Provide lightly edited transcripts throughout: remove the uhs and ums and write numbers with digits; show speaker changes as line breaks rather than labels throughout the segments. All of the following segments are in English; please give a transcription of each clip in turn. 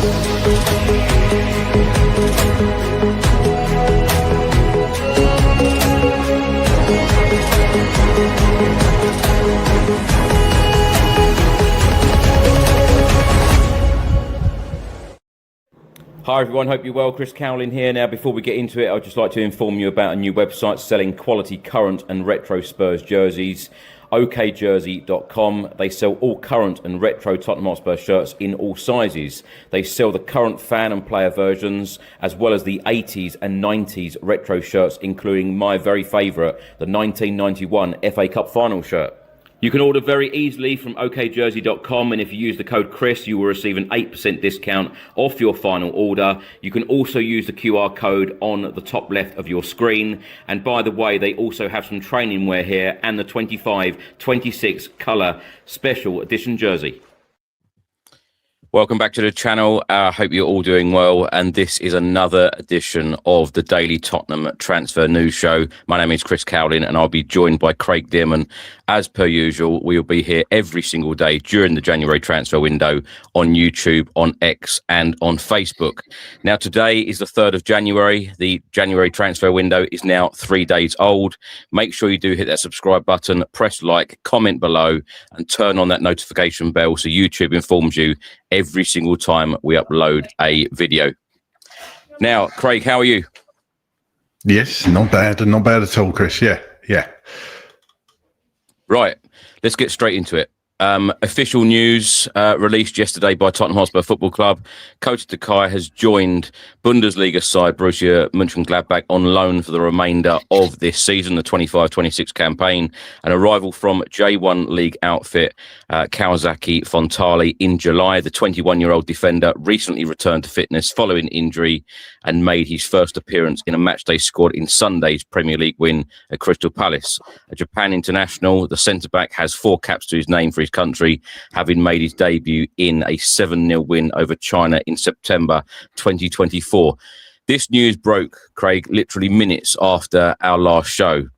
Hi everyone, hope you're well. Chris Cowlin here. Now before we get into it, I'd just like to inform you about a new website selling quality current and retro Spurs jerseys, okjersey.com. They sell all current and retro Tottenham Hotspur shirts in all sizes. They sell the current fan and player versions as well as the 80s and 90s retro shirts, including my very favourite, the 1991 FA Cup final shirt. You can order very easily from okjersey.com, and if you use the code Chris, you will receive an 8% discount off your final order. You can also use the QR code on the top left of your screen. And by the way, they also have some training wear here and the 25-26 colour special edition jersey. Welcome back to the channel. I hope you're all doing well, and this is another edition of the Daily Tottenham Transfer News Show. My name is Chris Cowlin, and I'll be joined by Craig Dearman. As per usual, we'll be here every single day during the January transfer window on YouTube, on X, and on Facebook. Now, today is the 3rd of January. The January transfer window is now 3 days old. Make sure you do hit that subscribe button, press like, comment below, and turn on that notification bell so YouTube informs you every single time we upload a video. Now, Craig, how are you?
Yes, not bad at all, Chris. Yeah.
Right, let's get straight into it. Official news released yesterday by Tottenham Hotspur Football Club. Coach Takai has joined Bundesliga side Borussia Mönchengladbach on loan for the remainder of this season, the 25-26 campaign. An arrival from J1 League outfit Kawasaki Fontali in July. The 21-year-old defender recently returned to fitness following injury and made his first appearance in a matchday squad in Sunday's Premier League win at Crystal Palace. A Japan international, the centre-back has 4 caps to his name for his country, having made his debut in a 7-0 win over China in September 2024. This news broke, Craig, literally minutes after our last show.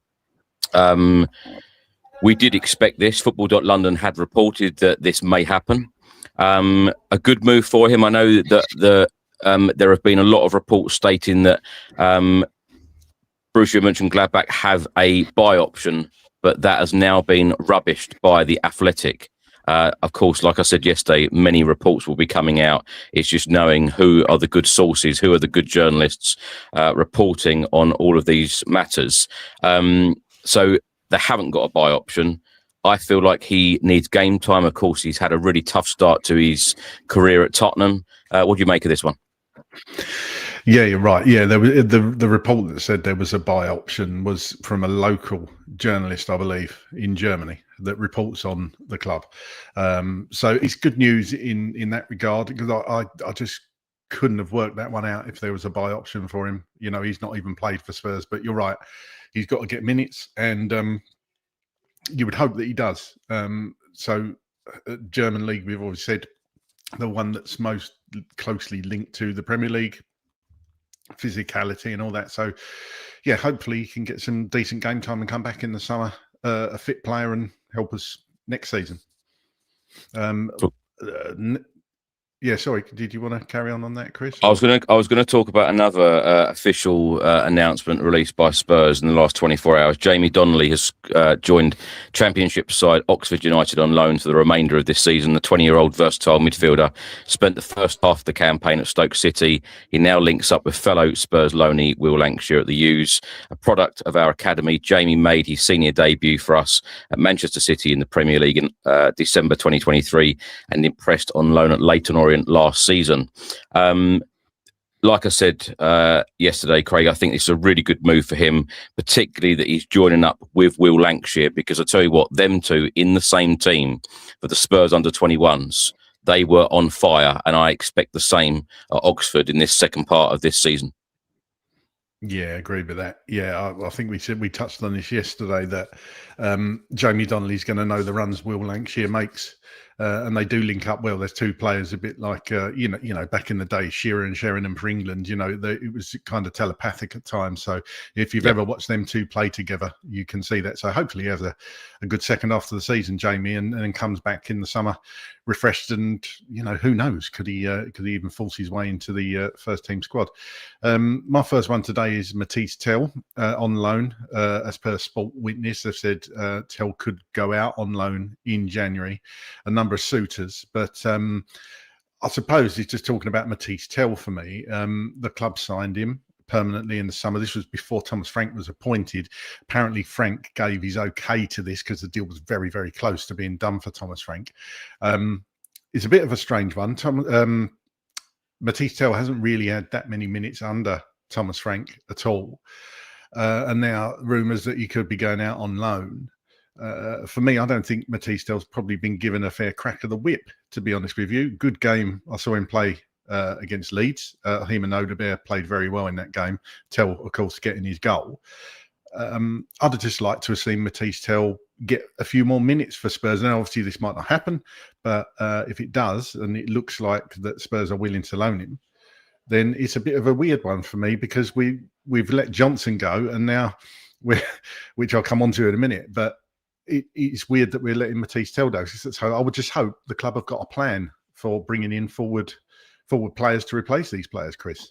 We did expect this. Football.London had reported that this may happen. A good move for him. I know that there have been a lot of reports stating that Borussia Mönchengladbach have a buy option, but that has now been rubbished by The Athletic. Of course, like I said yesterday, many reports will be coming out. It's just knowing who are the good sources, who are the good journalists reporting on all of these matters. So they haven't got a buy option. I feel like he needs game time. Of course, he's had a really tough start to his career at Tottenham. What do you make of this one?
Yeah, you're right. Yeah, there was the report that said there was a buy option was from a local journalist, I believe, in Germany that reports on the club. So it's good news in that regard, because I just couldn't have worked that one out if there was a buy option for him. You know, he's not even played for Spurs, but you're right. He's got to get minutes, and you would hope that he does. So German league, we've always said, the one that's most closely linked to the Premier League, physicality and all that. So yeah, hopefully he can get some decent game time and come back in the summer a fit player and help us next season. Yeah, sorry, did you want to carry on that, Chris?
I was going to talk about another official announcement released by Spurs in the last 24 hours. Jamie Donley has joined Championship side Oxford United on loan for the remainder of this season. The 20-year-old versatile midfielder spent the first half of the campaign at Stoke City. He now links up with fellow Spurs loanee Will Lancashire at the U's. A product of our academy, Jamie made his senior debut for us at Manchester City in the Premier League in December 2023 and impressed on loan at Leyton Orient last season. Like I said yesterday, Craig, I think it's a really good move for him, particularly that he's joining up with Will Lancashire, because I tell you what, them two in the same team for the Spurs under-21s, they were on fire, and I expect the same at Oxford in this second part of this season.
Yeah, I agree with that. Yeah, I think we touched on this yesterday, that Jamie Donnelly's going to know the runs Will Lancashire makes. And they do link up well. There's two players a bit like, you know, back in the day, Shearer and Sheringham for England, you know, it was kind of telepathic at times. So if you've ever watched them two play together, you can see that. So hopefully he has a good second half of the season, Jamie, and then comes back in the summer refreshed, and who knows? Could he even force his way into the first team squad? My first one today is Mathis Tel on loan. As per Sport Witness, they've said Tel could go out on loan in January. A number of suitors, but I suppose he's just talking about Mathis Tel for me. The club signed him permanently in the summer. This was before Thomas Frank was appointed. Apparently, Frank gave his okay to this because the deal was very, very close to being done for Thomas Frank. It's a bit of a strange one. Mathis Tel hasn't really had that many minutes under Thomas Frank at all. And now rumours that he could be going out on loan. For me, I don't think Mathis Tel's probably been given a fair crack of the whip, to be honest with you. Good game. I saw him play against Leeds. Him and Odebear played very well in that game. Tel, of course, getting his goal. I'd have just liked to have seen Mathis Tel get a few more minutes for Spurs. Now, obviously, this might not happen, but if it does, and it looks like that Spurs are willing to loan him, then it's a bit of a weird one for me, because we've let Johnson go, and now which I'll come on to in a minute, but it's weird that we're letting Mathis Tel go. So I would just hope the club have got a plan for bringing in forward players to replace these players, Chris.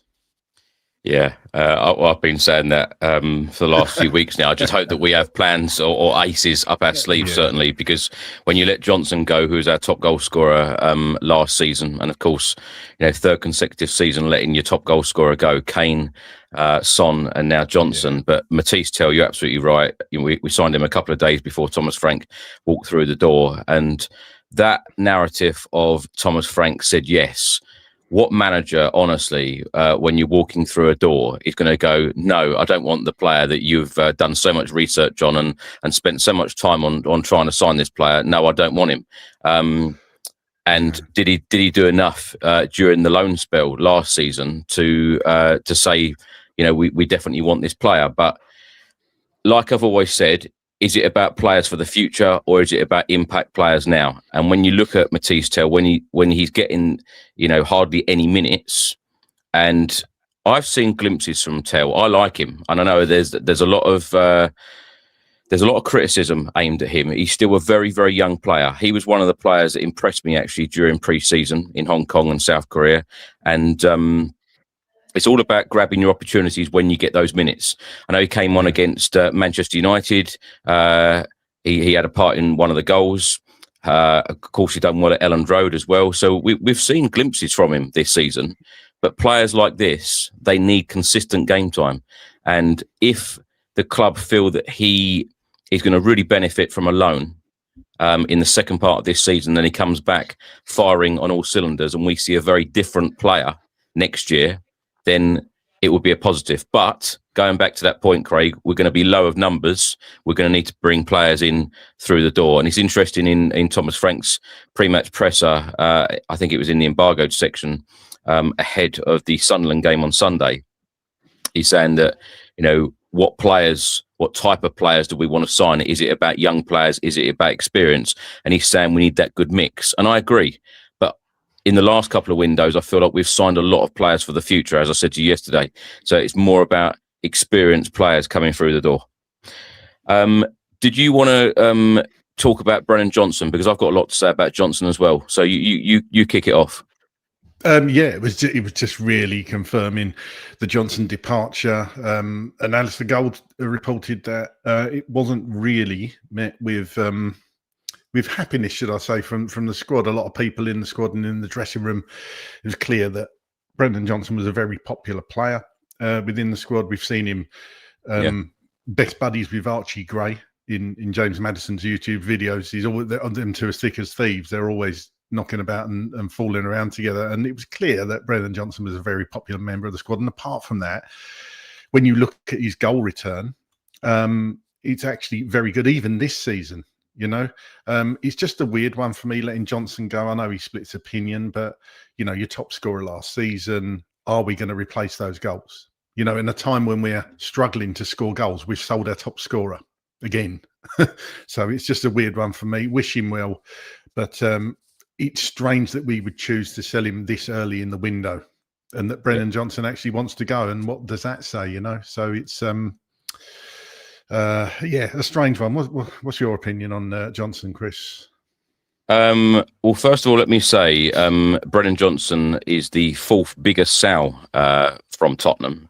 Yeah, I've been saying that for the last few weeks now. I just hope that we have plans or aces up our sleeves, certainly, because when you let Johnson go, who was our top goal scorer last season, and of course, third consecutive season letting your top goal scorer go, Kane, Son, and now Johnson. But Mathis Tel, you're absolutely right. We signed him a couple of days before Thomas Frank walked through the door, and that narrative of Thomas Frank said yes. What manager, honestly, when you're walking through a door, is going to go, no, I don't want the player that you've done so much research on and spent so much time on trying to sign this player. No, I don't want him. And did he do enough during the loan spell last season to say, we definitely want this player? But like I've always said, is it about players for the future, or is it about impact players now? And when you look at Mathis Tel, when he's getting, hardly any minutes, and I've seen glimpses from Tel. I like him, and I know there's a lot of criticism aimed at him. He's still a very, very young player. He was one of the players that impressed me actually during pre-season in Hong Kong and South Korea, and it's all about grabbing your opportunities when you get those minutes. I know he came on against Manchester United. He had a part in one of the goals. Of course, he done well at Elland Road as well. So we've seen glimpses from him this season. But players like this, they need consistent game time. And if the club feel that he is going to really benefit from a loan in the second part of this season, then he comes back firing on all cylinders, and we see a very different player next year, then it would be a positive. But going back to that point, Craig, we're going to be low of numbers. We're going to need to bring players in through the door. And it's interesting in Thomas Frank's pre-match presser, I think it was in the embargoed section ahead of the Sunderland game on Sunday. He's saying that, what type of players do we want to sign? Is it about young players? Is it about experience? And he's saying we need that good mix. And I agree. In the last couple of windows, I feel like we've signed a lot of players for the future, as I said to you yesterday. So it's more about experienced players coming through the door. Did you want to talk about Brennan Johnson? Because I've got a lot to say about Johnson as well. So you kick it off.
It was just really confirming the Johnson departure. And Alistair Gold reported that it wasn't really met with happiness, should I say, from the squad. A lot of people in the squad and in the dressing room, it was clear that Brennan Johnson was a very popular player within the squad. We've seen him best buddies with Archie Gray in James Maddison's YouTube videos. He's always on them two as thick as thieves. They're always knocking about and fooling around together. And it was clear that Brennan Johnson was a very popular member of the squad. And apart from that, when you look at his goal return, it's actually very good, even this season. It's just a weird one for me letting Johnson go. I know he splits opinion, but your top scorer last season, are we going to replace those goals? In a time when we're struggling to score goals, we've sold our top scorer again. So it's just a weird one for me. Wish him well, but it's strange that we would choose to sell him this early in the window, and that Brennan Johnson actually wants to go. And what does that say? So it's a strange one. What's your opinion on Johnson, Chris?
Well, first of all, let me say Brennan Johnson is the fourth biggest sale from Tottenham.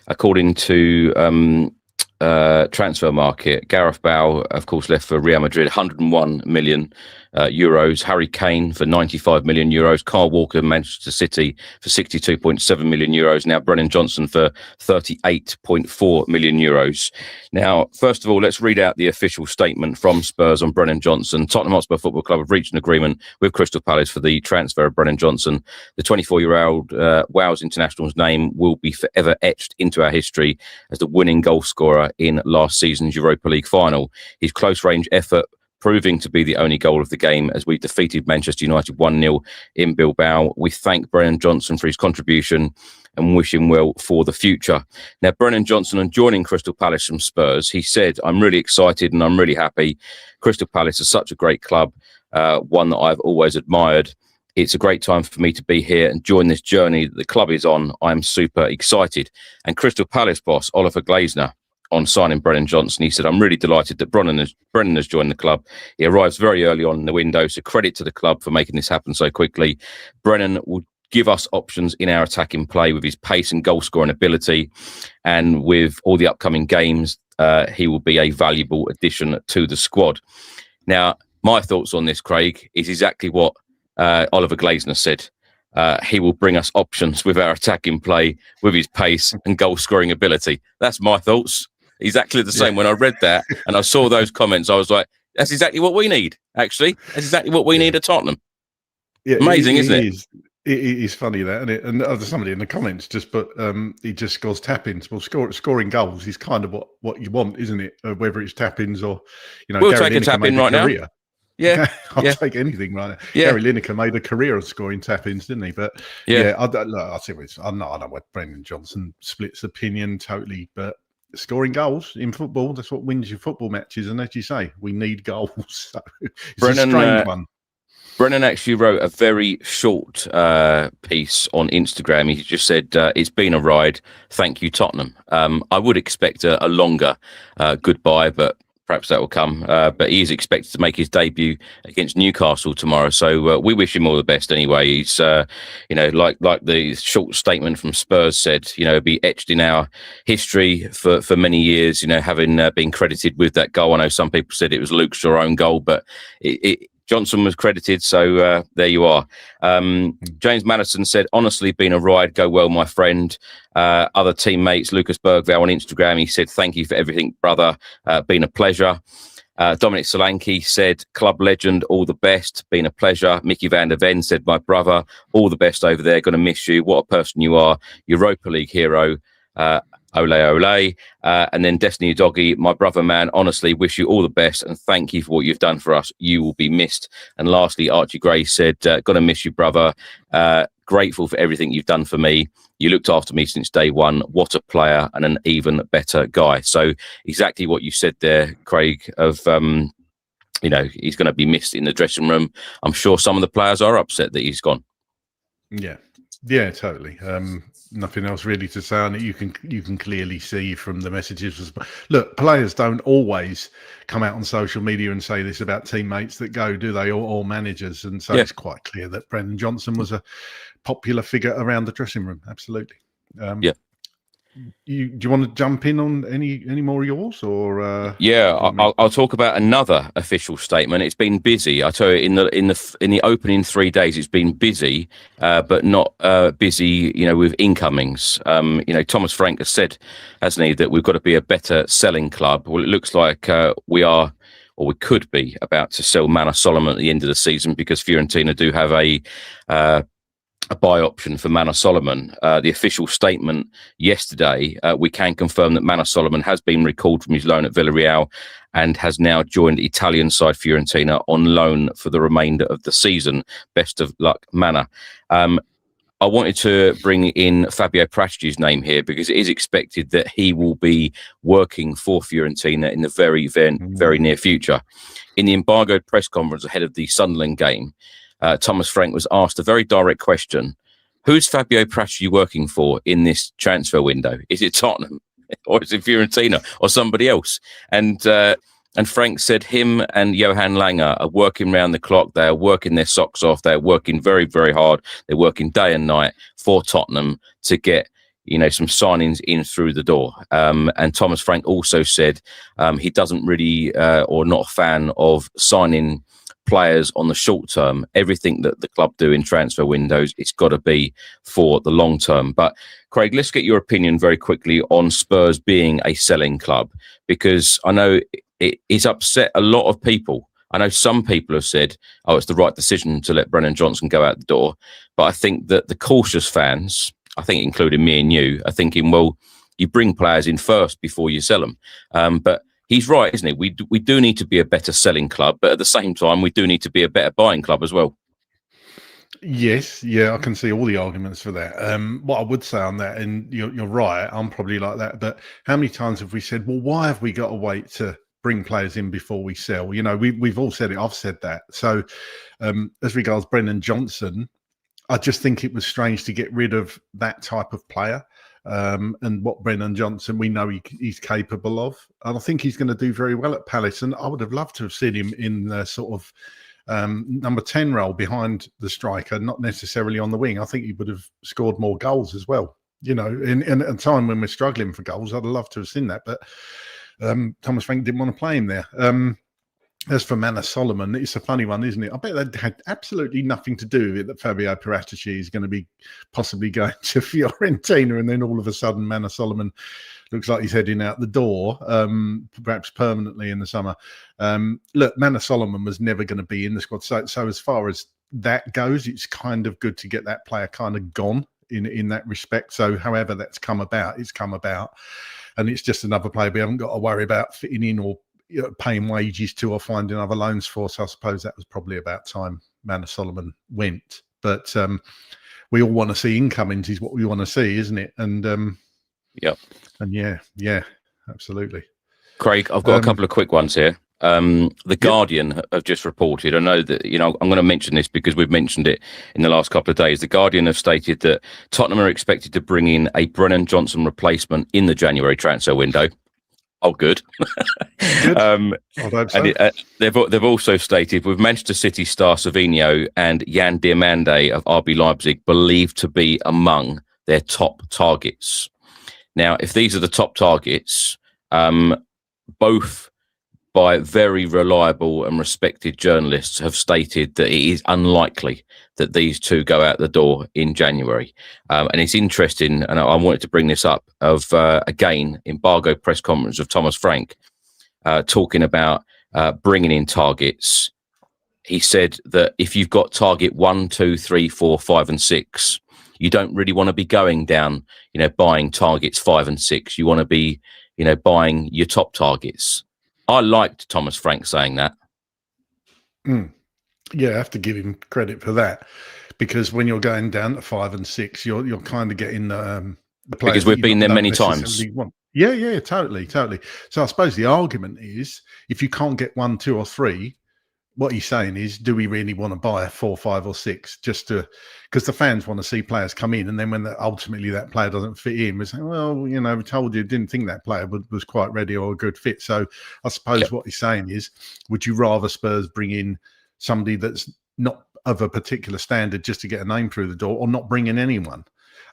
According to Transfer Market, Gareth Bale, of course, left for Real Madrid, 101 million euros. Harry Kane for 95 million euros. Kyle Walker, Manchester City for 62.7 million euros. Now Brennan Johnson for 38.4 million euros. Now, first of all, let's read out the official statement from Spurs on Brennan Johnson. Tottenham Hotspur Football Club have reached an agreement with Crystal Palace for the transfer of Brennan Johnson. The 24-year-old Wales international's name will be forever etched into our history as the winning goal scorer in last season's Europa League final. His close-range effort proving to be the only goal of the game as we defeated Manchester United 1-0 in Bilbao. We thank Brennan Johnson for his contribution and wish him well for the future. Now, Brennan Johnson, on joining Crystal Palace from Spurs, he said, "I'm really excited and I'm really happy. Crystal Palace is such a great club, one that I've always admired. It's a great time for me to be here and join this journey that the club is on. I'm super excited." And Crystal Palace boss, Oliver Glasner, on signing Brennan Johnson, he said, "I'm really delighted that Brennan has joined the club. He arrives very early on in the window, so credit to the club for making this happen so quickly. Brennan will give us options in our attacking play with his pace and goal scoring ability, and with all the upcoming games, he will be a valuable addition to the squad." Now, my thoughts on this, Craig, is exactly what Oliver Glasner said. He will bring us options with our attacking play, with his pace and goal scoring ability. That's my thoughts. Exactly the same. When I read that and I saw those comments, I was like, that's exactly what we need, actually. That's exactly what we need at Tottenham.
Yeah,
amazing, isn't it?
It is funny that, and somebody in the comments just put, he just scores tap-ins. Well, scoring goals is kind of what you want, isn't it? Whether it's tap-ins or,
we'll take a tap-in right now. Yeah,
I'll take anything right now.
Yeah.
Gary Lineker made a career of scoring tap-ins, didn't he? But I see what I know what Brennan Johnson splits opinion totally, but scoring goals in football, that's what wins your football matches. And as you say, we need goals. So it's a strange one.
Brennan actually wrote a very short piece on Instagram. He just said, "It's been a ride. Thank you, Tottenham." I would expect a longer goodbye, but perhaps that will come. But he is expected to make his debut against Newcastle tomorrow. So we wish him all the best anyway. He's, like the short statement from Spurs said, be etched in our history for many years, having been credited with that goal. I know some people said it was Luke Shaw's own goal, but Johnson was credited, so there you are. James Madison said, "Honestly, been a ride. Go well, my friend." Other teammates, Lucas Bergvall on Instagram, he said, "Thank you for everything, brother. Been a pleasure." Dominic Solanke said, "Club legend, all the best. Been a pleasure." Mickey van der Ven said, "My brother, all the best over there. Going to miss you. What a person you are. Europa League hero. Ole, ole." And then Destiny Doggy, "My brother, man, honestly, wish you all the best and thank you for what you've done for us. You will be missed." And lastly, Archie Gray said, "Gonna miss you, brother. Grateful for everything you've done for me. You looked after me since day one. What a player and an even better guy." So exactly what you said there, Craig, of, he's going to be missed in the dressing room. I'm sure some of the players are upset that he's gone.
Yeah, totally. Nothing else really to say on it. You can clearly see from the messages. Look, players don't always come out on social media and say this about teammates that go, do they? Or managers. And so it's quite clear that Brennan Johnson was a popular figure around the dressing room. Absolutely. Do you want to jump in on any more of yours, or?
I'll talk about another official statement. It's been busy. I tell you, in the opening 3 days, it's been busy, but not busy. With incomings. Thomas Frank has said, hasn't he, that we've got to be a better selling club. Well, it looks like we are, or we could be, about to sell Manor Solomon at the end of the season, because Fiorentina do have a buy option for Manor Solomon. The official statement yesterday, we can confirm that Manor Solomon has been recalled from his loan at Villarreal and has now joined Italian side Fiorentina on loan for the remainder of the season. Best of luck, Manor. I wanted to bring in Fabio Paratigi's name here because it is expected that he will be working for Fiorentina in the very, very, very near future. In the embargoed press conference ahead of the Sunderland game, Thomas Frank was asked a very direct question: who's Fabio Paratici working for in this transfer window? Is it Tottenham, or is it Fiorentina, or somebody else? And And Frank said him and Johan Langer are working round the clock. They are working their socks off. They're working very, very hard. They're working day and night for Tottenham to get, some signings in through the door. And Thomas Frank also said he doesn't really or not a fan of signing players on the short term. Everything that the club do in transfer windows, it's got to be for the long term. But Craig, let's get your opinion very quickly on Spurs being a selling club, because I know it's upset a lot of people. I know some people have said, it's the right decision to let Brennan Johnson go out the door. But I think that the cautious fans, I think including me and you, are thinking, well, you bring players in first before you sell them. But he's right, isn't he? We do need to be a better selling club, but at the same time, we do need to be a better buying club as well.
Yes, I can see all the arguments for that. What I would say on that, and you're right, I'm probably like that, but how many times have we said, well, why have we got to wait to bring players in before we sell? We've all said it. I've said that. So as regards Brennan Johnson, I just think it was strange to get rid of that type of player. And what Brennan Johnson, we know he's capable of. And I think he's going to do very well at Palace. And I would have loved to have seen him in the sort of number 10 role behind the striker, not necessarily on the wing. I think he would have scored more goals as well. In a time when we're struggling for goals, I'd love to have seen that. But Thomas Frank didn't want to play him there. As for Manor Solomon, it's a funny one, isn't it? I bet that had absolutely nothing to do with it that Fabio Paratici is going to be possibly going to Fiorentina, and then all of a sudden Manor Solomon looks like he's heading out the door, perhaps permanently in the summer. Look, Manor Solomon was never going to be in the squad. So as far as that goes, it's kind of good to get that player kind of gone in that respect. So however that's come about, it's come about. And it's just another player we haven't got to worry about fitting in or paying wages to or finding other loans for. So I suppose that was probably about time Manor Solomon went. But we all want to see incomings is what we want to see, isn't it? And yeah, absolutely.
Craig, I've got a couple of quick ones here. The Guardian have just reported, I know that, I'm going to mention this because we've mentioned it in the last couple of days. The Guardian have stated that Tottenham are expected to bring in a Brennan Johnson replacement in the January transfer window. Oh, good.
Good. I hope so.
And they've also stated, with Manchester City star Savinho and Jan Diomande of RB Leipzig believed to be among their top targets. Now, if these are the top targets, both by very reliable and respected journalists have stated that it is unlikely that these two go out the door in January. And it's interesting, and I wanted to bring this up, again, embargo press conference of Thomas Frank, talking about bringing in targets. He said that if you've got target 1, 2, 3, 4, 5 and 6, you don't really want to be going down, buying targets 5 and 6. You want to be, buying your top targets. I liked Thomas Frank saying that.
Yeah, I have to give him credit for that, because when you're going down to 5 and 6, you're kind of getting the players,
because we've been there many times.
Yeah, totally. So I suppose the argument is, if you can't get 1, 2 or 3, what he's saying is, do we really want to buy a 4, 5 or 6 just to, because the fans want to see players come in, and then when ultimately that player doesn't fit in, we say, well, we told you, didn't think that player was quite ready or a good fit. So I suppose what he's saying is, would you rather Spurs bring in somebody that's not of a particular standard just to get a name through the door, or not bring in anyone?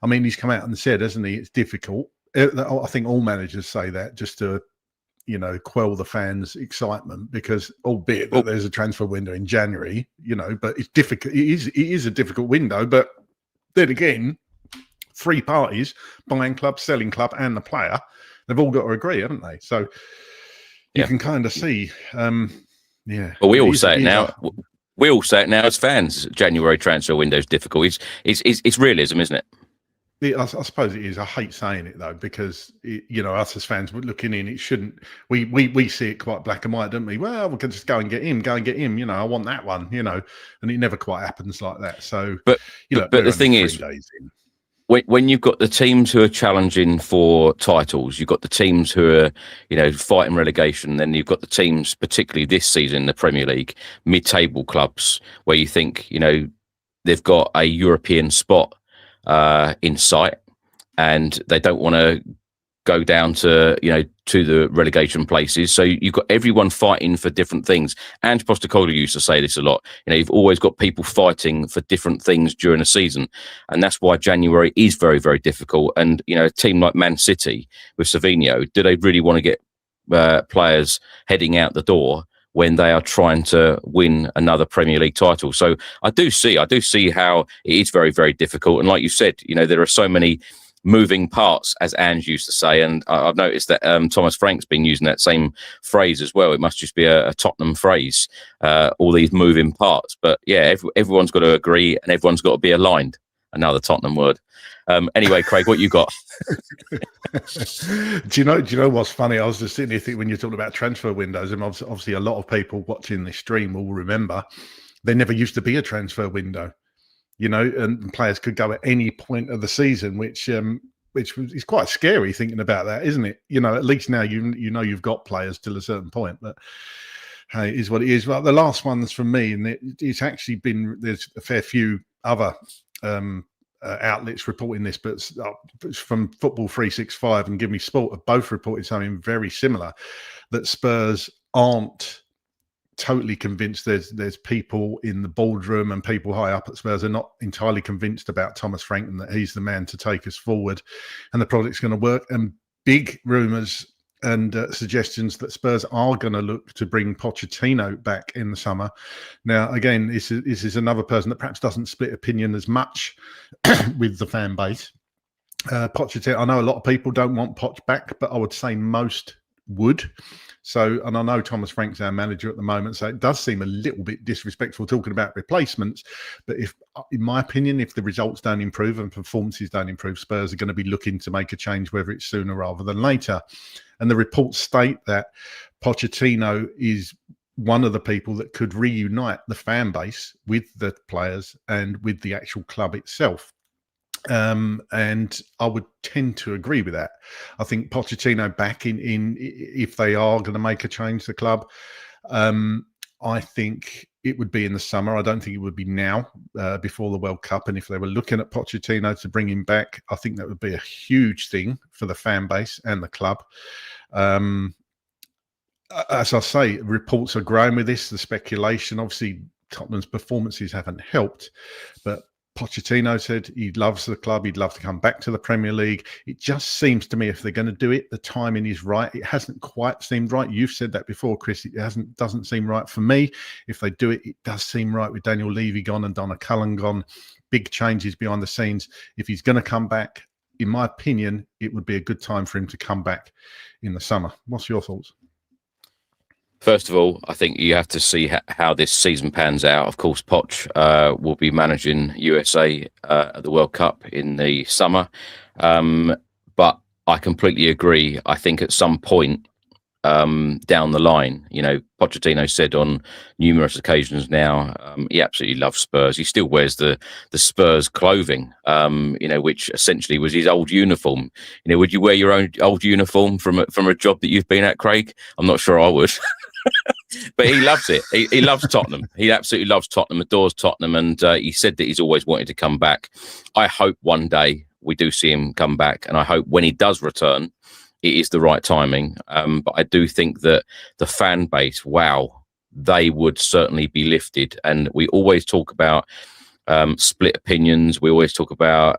I mean, he's come out and said, hasn't he, it's difficult. I think all managers say that just to, quell the fans' excitement, because albeit that there's a transfer window in January, but it's difficult. It is a difficult window. But then again, 3 parties, buying club, selling club, and the player, they've all got to agree, haven't they? So you can kind of see,
But we all say it now. We all say it now as fans. January transfer window is difficult. It's realism, isn't it?
I suppose it is. I hate saying it though, because us as fans looking in, it shouldn't. We see it quite black and white, don't we? Well, we can just go and get him. I want that one. And it never quite happens like that. So,
but the thing is, when you've got the teams who are challenging for titles, you've got the teams who are fighting relegation. Then you've got the teams, particularly this season in the Premier League, mid-table clubs, where you think they've got a European spot in sight, and they don't want to go down to the relegation places. So you've got everyone fighting for different things. And Postecoglou used to say this a lot. You've always got people fighting for different things during a season, and that's why January is very, very difficult. And a team like Man City with Savinho, do they really want to get players heading out the door when they are trying to win another Premier League title? So I do see how it is very, very difficult. And like you said, there are so many moving parts, as Ange used to say. And I've noticed that Thomas Frank's been using that same phrase as well. It must just be a Tottenham phrase, all these moving parts. But yeah, everyone's got to agree and everyone's got to be aligned. Another Tottenham word. Anyway, Craig, what you got?
Do you know what's funny? I was just sitting here thinking, when you're talking about transfer windows, and obviously a lot of people watching this stream will remember there never used to be a transfer window, and players could go at any point of the season, which is quite scary thinking about that, isn't it? At least now you've got players till a certain point, but hey, it is what it is. Well, the last one's from me, and it's actually there's a fair few other outlets reporting this, but it's from Football 365 and Give Me Sport have both reported something very similar, that Spurs aren't totally convinced. There's people in the boardroom and people high up at Spurs are not entirely convinced about Thomas Frank and that he's the man to take us forward and the project's going to work. And big rumours and suggestions that Spurs are going to look to bring Pochettino back in the summer. Now, again, this is another person that perhaps doesn't split opinion as much with the fan base. Pochettino, I know a lot of people don't want Poch back, but I would say most would. So, and I know Thomas Frank's our manager at the moment, so it does seem a little bit disrespectful talking about replacements. But in my opinion, if the results don't improve and performances don't improve, Spurs are going to be looking to make a change, whether it's sooner rather than later. And the reports state that Pochettino is one of the people that could reunite the fan base with the players and with the actual club itself. And I would tend to agree with that. I think Pochettino back in if they are going to make a change to the club, I think it would be in the summer. I don't think it would be now before the World Cup. And if they were looking at Pochettino to bring him back, I think that would be a huge thing for the fan base and the club. As I say, reports are growing with this, the speculation. Obviously, Tottenham's performances haven't helped, but Pochettino said he loves the club. He'd love to come back to the Premier League. It just seems to me if they're going to do it, the timing is right. It hasn't quite seemed right. You've said that before, Chris. It doesn't seem right for me. If they do it, it does seem right with Daniel Levy gone and Donna Cullen gone. Big changes behind the scenes. If he's going to come back, in my opinion, it would be a good time for him to come back in the summer. What's your thoughts?
First of all, I think you have to see how this season pans out. Of course, Poch will be managing USA at the World Cup in the summer. But I completely agree. I think at some point down the line, Pochettino said on numerous occasions now, he absolutely loves Spurs. He still wears the Spurs clothing, which essentially was his old uniform. Would you wear your own old uniform from a job that you've been at, Craig? I'm not sure I would. But he loves it. He loves Tottenham. He absolutely loves Tottenham, adores Tottenham, and he said that he's always wanted to come back. I hope one day we do see him come back, and I hope when he does return, it is the right timing. But I do think that the fan base, wow, they would certainly be lifted. And we always talk about split opinions. We always talk about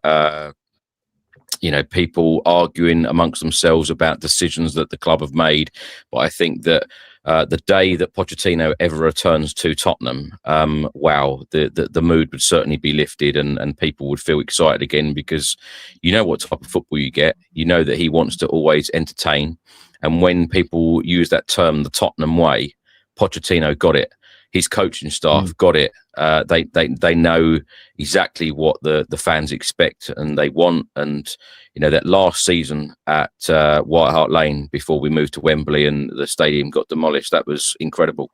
people arguing amongst themselves about decisions that the club have made. But I think that the day that Pochettino ever returns to Tottenham, wow, the mood would certainly be lifted and people would feel excited again, because you know what type of football you get. You know that he wants to always entertain. And when people use that term, the Tottenham way, Pochettino got it. His coaching staff got it. They know exactly what the fans expect and they want. And that last season at White Hart Lane before we moved to Wembley and the stadium got demolished, that was incredible.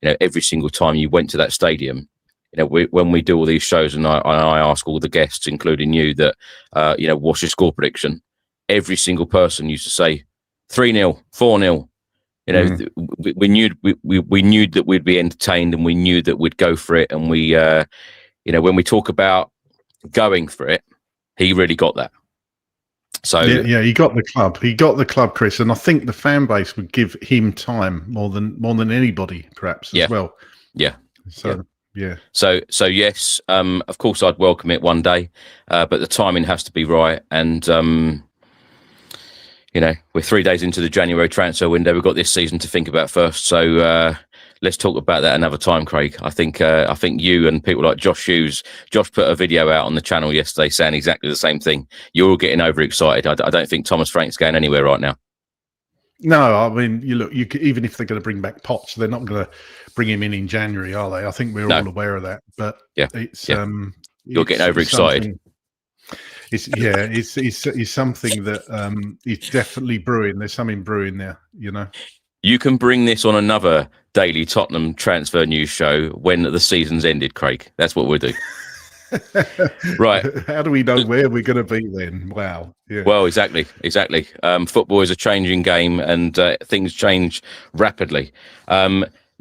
Every single time you went to that stadium, when we do all these shows and I ask all the guests, including you, that what's your score prediction? Every single person used to say 3-0, 4-0. We knew that we'd be entertained and we knew that we'd go for it. And we, when we talk about going for it, he really got that. So
yeah, he got the club. He got the club, Chris, and I think the fan base would give him time more than anybody, perhaps as well.
Yeah.
So yeah.
So yes, of course I'd welcome it one day, but the timing has to be right. And we're 3 days into the January transfer window. We've got this season to think about first. So let's talk about that another time, Craig. I think you and people like Josh Hughes. Josh put a video out on the channel yesterday saying exactly the same thing. You're all getting overexcited. I don't think Thomas Frank's going anywhere right now.
No, I mean, even if they're going to bring back Potts, they're not going to bring him in January, are they? I think we're all aware of that. But it's
you're getting overexcited.
It's something that is definitely brewing. There's something brewing there,
You can bring this on another daily Tottenham transfer news show when the season's ended, Craig. That's what we'll do. Right.
How do we know where we're going to be then? Wow. Yeah.
Well, exactly. Football is a changing game, and things change rapidly.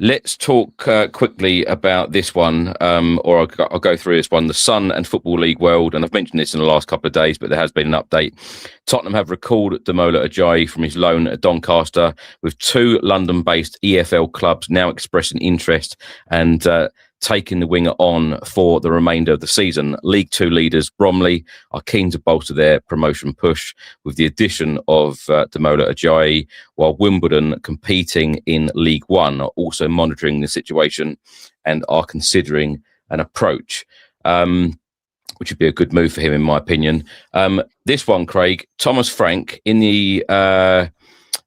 Let's talk quickly about this one, or I'll go through this one. The Sun and Football League World, and I've mentioned this in the last couple of days, but there has been an update. Tottenham have recalled Damola Ajayi from his loan at Doncaster, with 2 London-based EFL clubs now expressing interest and taking the winger on for the remainder of the season. League 2 leaders Bromley are keen to bolster their promotion push with the addition of Damola Ajayi, while Wimbledon, competing in League 1, are also monitoring the situation and are considering an approach, which would be a good move for him, in my opinion. This one, Craig, Thomas Frank, in the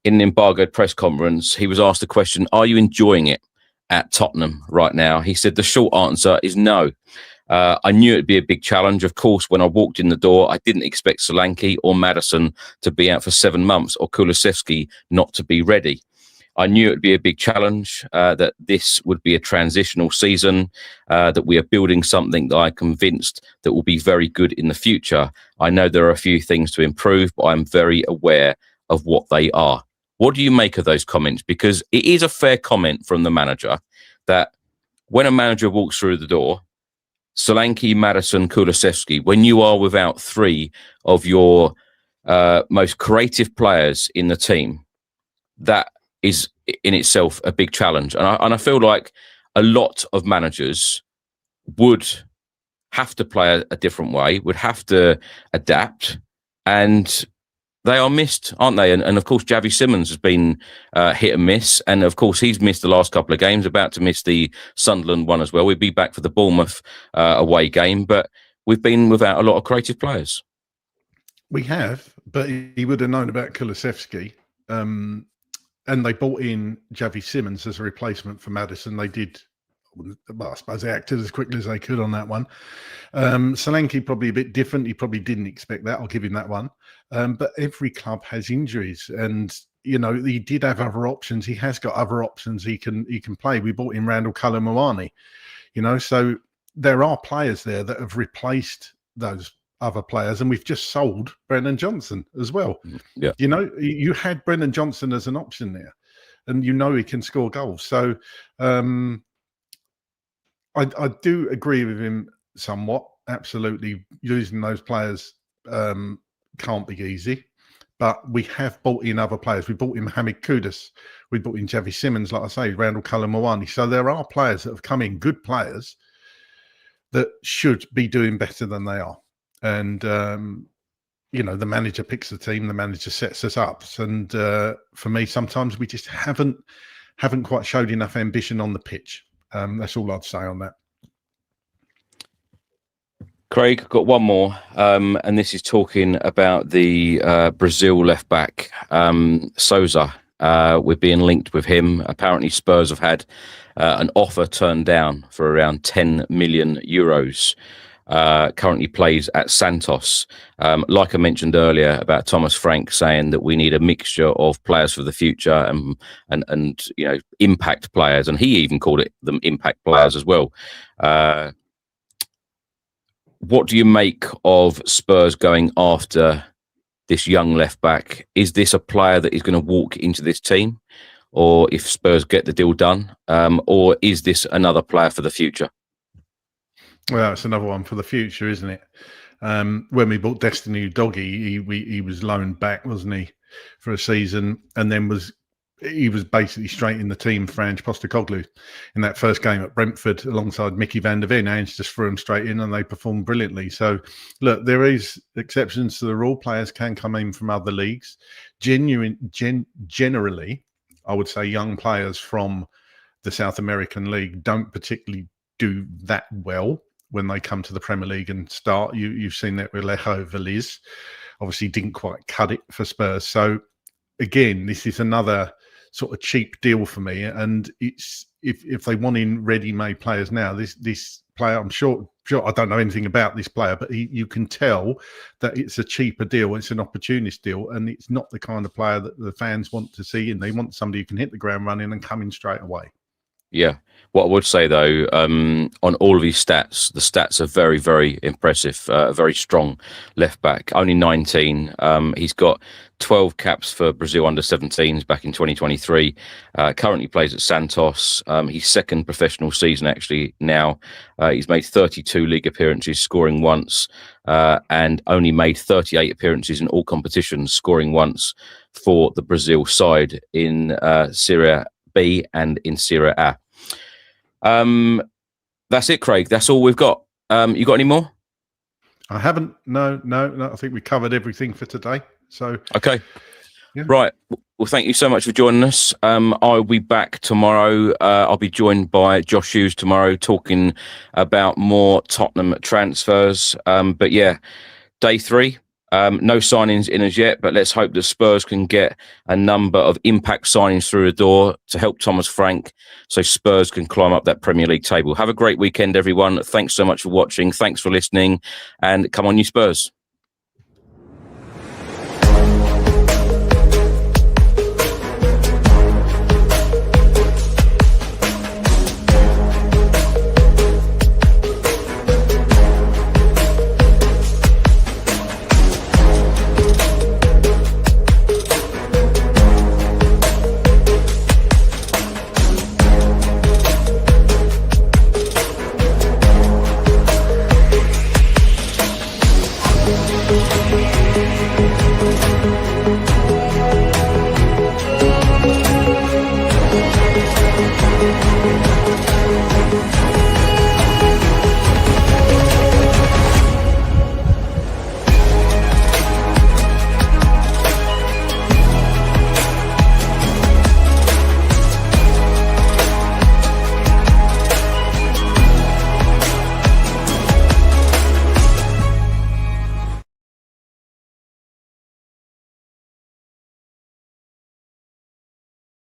in an embargoed press conference, he was asked the question, are you enjoying it at Tottenham right now? He said the short answer is no. I knew it'd be a big challenge. Of course, when I walked in the door, I didn't expect Solanke or Maddison to be out for 7 months or Kulusevski not to be ready. I knew it'd be a big challenge, that this would be a transitional season, that we are building something that I'm convinced that will be very good in the future. I know there are a few things to improve, but I'm very aware of what they are. What do you make of those comments? Because it is a fair comment from the manager that when a manager walks through the door, Solanke, Maddison, Kulusevski, when you are without 3 of your most creative players in the team, that is in itself a big challenge. And I feel like a lot of managers would have to play a different way, would have to adapt, and they are missed, aren't they? And of course, Javi Simmons has been hit and miss. And of course, he's missed the last couple of games, about to miss the Sunderland one as well. We'll be back for the Bournemouth away game, but we've been without a lot of creative players. We have,
but he would have known about Kulusevski. And they brought in Javi Simmons as a replacement for Maddison. They did, well, I suppose they acted as quickly as they could on that one. Solanke probably a bit different. He probably didn't expect that. I'll give him that one. But every club has injuries, and he did have other options. He has got other options he can play. We brought in Randall Colomwani, so there are players there that have replaced those other players, and we've just sold Brennan Johnson as well.
Yeah,
you had Brennan Johnson as an option there, and he can score goals. So I do agree with him somewhat. Absolutely, using those players can't be easy, but we have brought in other players. We brought in Mohamed Kudus. We brought in Javi Simmons, like I say, Randall Colomwani. So there are players that have come in, good players, that should be doing better than they are. And, the manager picks the team, the manager sets us up. And for me, sometimes we just haven't quite showed enough ambition on the pitch. That's all I'd say on that.
Craig, got one more, and this is talking about the Brazil left back, Sousa. We're being linked with him. Apparently, Spurs have had an offer turned down for around 10 million euros. Currently plays at Santos. Like I mentioned earlier about Thomas Frank saying that we need a mixture of players for the future and impact players, and he even called it them impact players as well. What do you make of Spurs going after this young left back? Is this a player that is going to walk into this team, or if Spurs get the deal done, or is this another player for the future?
Well, it's another one for the future, isn't it? When we bought Destiny Doggy, he was loaned back, wasn't he, for a season, and then he was basically straight in the team for Ange Postecoglou in that first game at Brentford alongside Mickey van der Ven. Ange just threw him straight in and they performed brilliantly. So, look, there is exceptions to the rule. Players can come in from other leagues. Generally, I would say young players from the South American League don't particularly do that well when they come to the Premier League and start. You've seen that with Alejo Veliz. Obviously didn't quite cut it for Spurs. So, again, this is another sort of cheap deal for me, and it's if they want in ready-made players now, this player, I'm sure I don't know anything about this player, but you can tell that it's a cheaper deal, it's an opportunist deal, and it's not the kind of player that the fans want to see, and they want somebody who can hit the ground running and come in straight away. Yeah.
What I would say, though, on all of his stats, the stats are very, very impressive. Very strong left back. Only 19. He's got 12 caps for Brazil under-17s back in 2023. Currently plays at Santos. His second professional season, actually, now. He's made 32 league appearances, scoring once, and only made 38 appearances in all competitions, scoring once for the Brazil side in Serie B and in Serie A. That's it, Craig. That's all we've got. You got any more?
I haven't. No. I think we covered everything for today. So
okay,
yeah.
Right. Well, thank you so much for joining us. I'll be back tomorrow. I'll be joined by Josh Hughes tomorrow, talking about more Tottenham transfers. But yeah, day 3. No signings in as yet, but let's hope that Spurs can get a number of impact signings through the door to help Thomas Frank so Spurs can climb up that Premier League table. Have a great weekend, everyone. Thanks so much for watching. Thanks for listening. And come on, you Spurs.